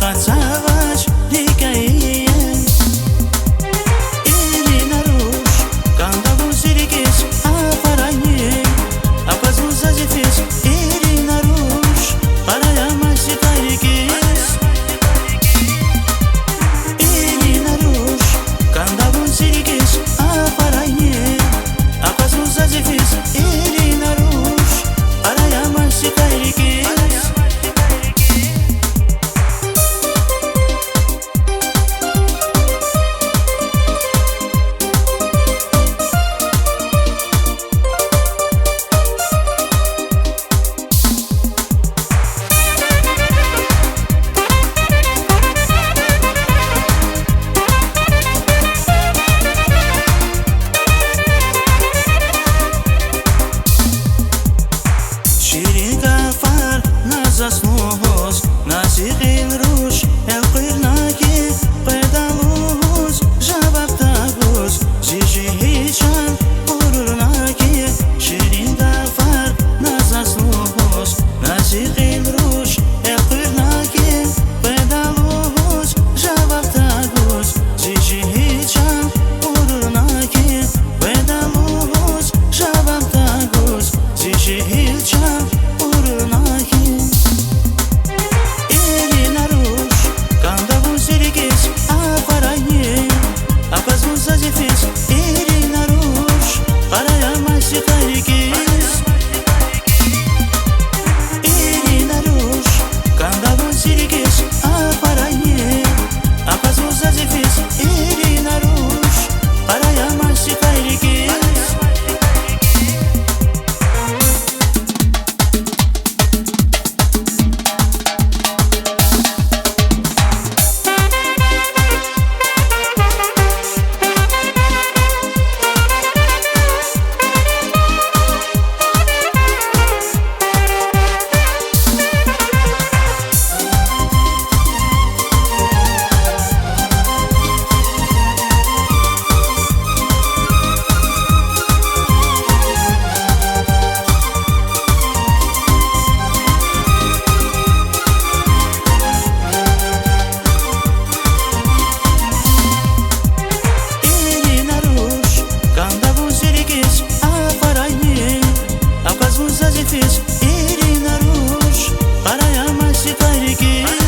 Aqatsavash hikaye Irina Rush Kanda vuzirikis aparanye Apazuz azifis Irina Rush Qarayamasi qayrikis Irina Rush Kanda vuzirikis aparanye Apazuz azifis Irina Rush Qarayamasi qayrikis Заснугos, насихин руш, элкырнаки, педалугос, жаваптагос, зижихичан, урурнаки, ширин гафар, назаснугос, насихин руш, элкырнаки, педалугос, жаваптагос, зижихичан, урурнаки, педалугос, жаваптагос, зижихичан, урурнаки. Irina Rush, qarayamasi qayrikis Irina Rush, kanda vuzirikis aparanye Apazuz azifis Irina Rush, qarayamasi qayrikis Irina Rush, qarayamasi qayrikis